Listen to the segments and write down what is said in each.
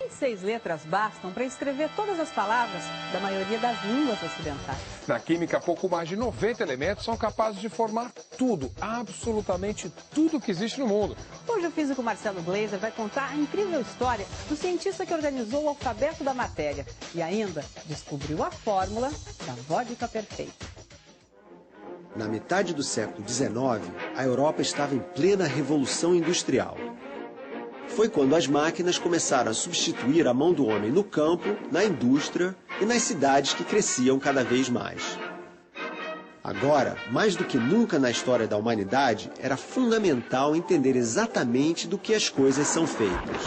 26 letras bastam para escrever todas as palavras da maioria das línguas ocidentais. Na química, pouco mais de 90 elementos são capazes de formar tudo, absolutamente tudo que existe no mundo. Hoje o físico Marcelo Gleiser vai contar a incrível história do cientista que organizou o alfabeto da matéria e ainda descobriu a fórmula da vodka perfeita. Na metade do século XIX, a Europa estava em plena revolução industrial. Foi quando as máquinas começaram a substituir a mão do homem no campo, na indústria e nas cidades que cresciam cada vez mais. Agora, mais do que nunca na história da humanidade, era fundamental entender exatamente do que as coisas são feitas.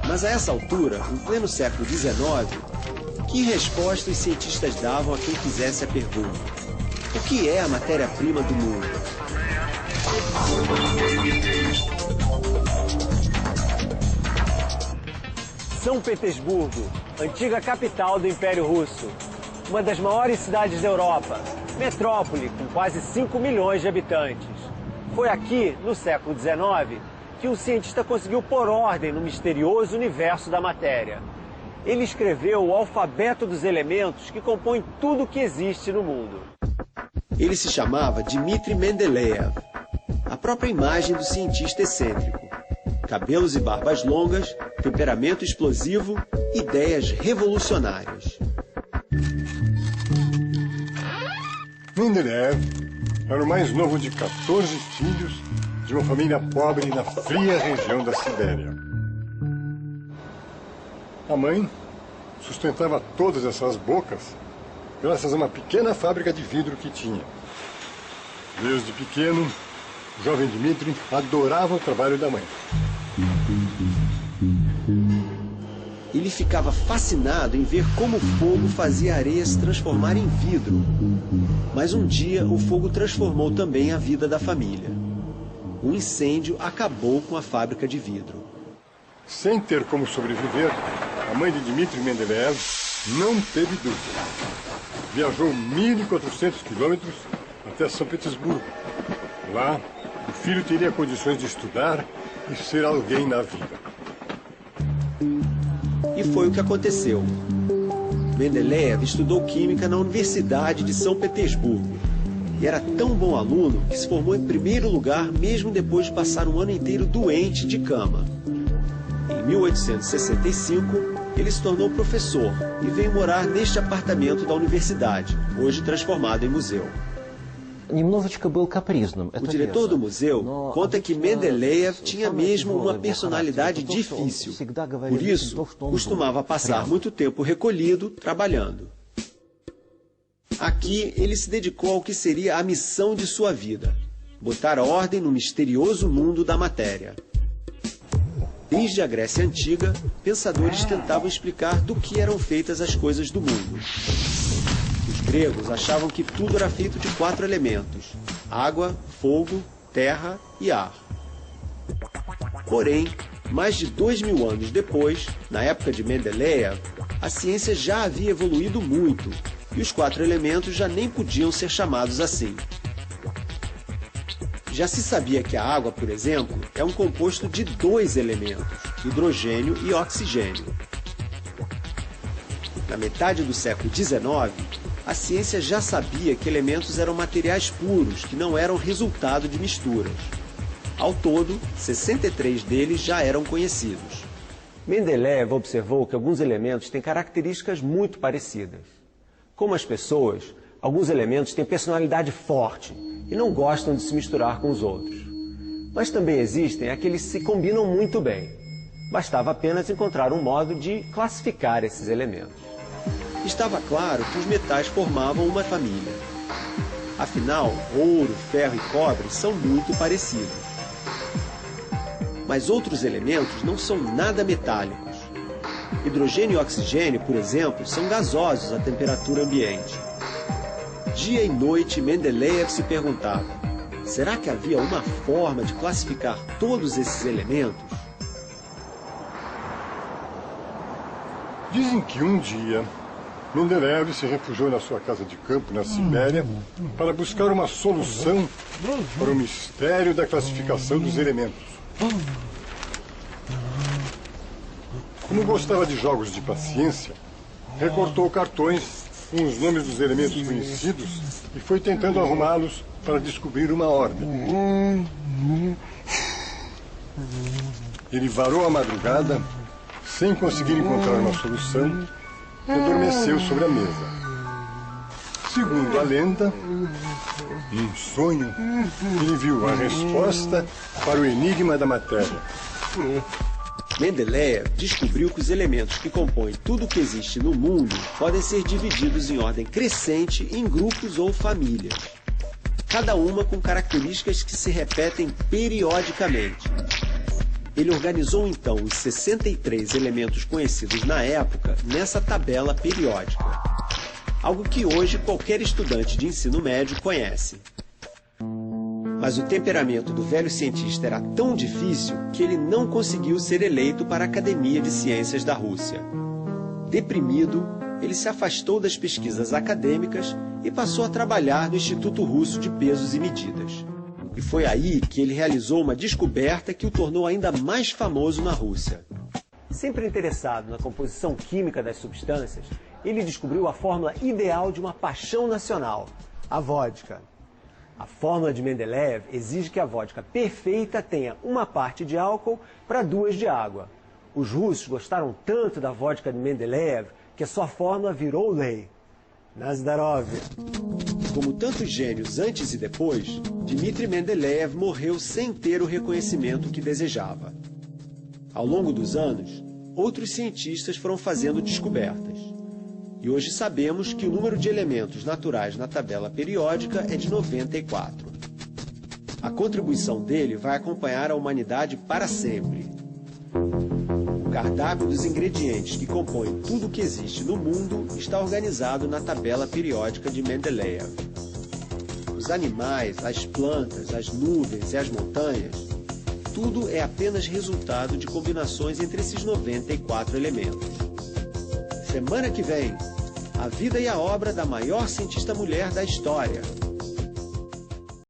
Mas a essa altura, em pleno século XIX, que resposta os cientistas davam a quem fizesse a pergunta? O que é a matéria-prima do mundo? São Petersburgo, antiga capital do Império Russo, uma das maiores cidades da Europa, metrópole com quase 5 milhões de habitantes. Foi aqui, no século XIX, que um cientista conseguiu pôr ordem no misterioso universo da matéria. Ele escreveu o alfabeto dos elementos que compõem tudo o que existe no mundo. Ele se chamava Dmitri Mendeleev, a própria imagem do cientista excêntrico. Cabelos e barbas longas, temperamento explosivo, ideias revolucionárias. Mendeleev era o mais novo de 14 filhos de uma família pobre na fria região da Sibéria. A mãe sustentava todas essas bocas graças a uma pequena fábrica de vidro que tinha. Desde pequeno, o jovem Dmitri adorava o trabalho da mãe. Ele ficava fascinado em ver como o fogo fazia a areia se transformar em vidro. Mas um dia o fogo transformou também a vida da família. Um incêndio acabou com a fábrica de vidro. Sem ter como sobreviver, a mãe de Dmitri Mendeleev não teve dúvida. Viajou 1.400 quilômetros até São Petersburgo. Lá, o filho teria condições de estudar e ser alguém na vida. E foi o que aconteceu. Mendeleev estudou química na Universidade de São Petersburgo. E era tão bom aluno que se formou em primeiro lugar mesmo depois de passar um ano inteiro doente de cama. Em 1865, ele se tornou professor e veio morar neste apartamento da universidade, hoje transformado em museu. O diretor do museu conta que Mendeleev tinha mesmo uma personalidade difícil. Por isso, costumava passar muito tempo recolhido, trabalhando. Aqui, ele se dedicou ao que seria a missão de sua vida: botar ordem no misterioso mundo da matéria. Desde a Grécia Antiga, pensadores tentavam explicar do que eram feitas as coisas do mundo. Os gregos achavam que tudo era feito de 4 elementos: água, fogo, terra e ar. Porém, mais de 2000 anos depois, na época de Mendeleev, a ciência já havia evoluído muito e os 4 elementos já nem podiam ser chamados assim. Já se sabia que a água, por exemplo, é um composto de 2 elementos, hidrogênio e oxigênio. Na metade do século XIX, a ciência já sabia que elementos eram materiais puros, que não eram resultado de misturas. Ao todo, 63 deles já eram conhecidos. Mendeleev observou que alguns elementos têm características muito parecidas. Como as pessoas, alguns elementos têm personalidade forte e não gostam de se misturar com os outros. Mas também existem aqueles que se combinam muito bem. Bastava apenas encontrar um modo de classificar esses elementos. Estava claro que os metais formavam uma família. Afinal, ouro, ferro e cobre são muito parecidos. Mas outros elementos não são nada metálicos. Hidrogênio e oxigênio, por exemplo, são gasosos à temperatura ambiente. Dia e noite, Mendeleev se perguntava: será que havia uma forma de classificar todos esses elementos? Dizem que um dia, Mendeleev se refugiou na sua casa de campo, na Sibéria, para buscar uma solução para o mistério da classificação dos elementos. Como gostava de jogos de paciência, recortou cartões com os nomes dos elementos conhecidos e foi tentando arrumá-los para descobrir uma ordem. Ele varou a madrugada, sem conseguir encontrar uma solução, e adormeceu sobre a mesa. Segundo a lenda, num sonho, ele viu a resposta para o enigma da matéria. Mendeleev descobriu que os elementos que compõem tudo o que existe no mundo podem ser divididos em ordem crescente em grupos ou famílias, cada uma com características que se repetem periodicamente. Ele organizou então os 63 elementos conhecidos na época nessa tabela periódica, algo que hoje qualquer estudante de ensino médio conhece. Mas o temperamento do velho cientista era tão difícil que ele não conseguiu ser eleito para a Academia de Ciências da Rússia. Deprimido, ele se afastou das pesquisas acadêmicas e passou a trabalhar no Instituto Russo de Pesos e Medidas. E foi aí que ele realizou uma descoberta que o tornou ainda mais famoso na Rússia. Sempre interessado na composição química das substâncias, ele descobriu a fórmula ideal de uma paixão nacional, a vodka. A fórmula de Mendeleev exige que a vodka perfeita tenha uma parte de álcool para 2 de água. Os russos gostaram tanto da vodka de Mendeleev que a sua fórmula virou lei. Na Zdarov. Como tantos gênios antes e depois, Dmitri Mendeleev morreu sem ter o reconhecimento que desejava. Ao longo dos anos, outros cientistas foram fazendo descobertas. E hoje sabemos que o número de elementos naturais na tabela periódica é de 94. A contribuição dele vai acompanhar a humanidade para sempre. O cardápio dos ingredientes que compõem tudo o que existe no mundo está organizado na tabela periódica de Mendeleev. Os animais, as plantas, as nuvens e as montanhas, tudo é apenas resultado de combinações entre esses 94 elementos. Semana que vem, a vida e a obra da maior cientista mulher da história,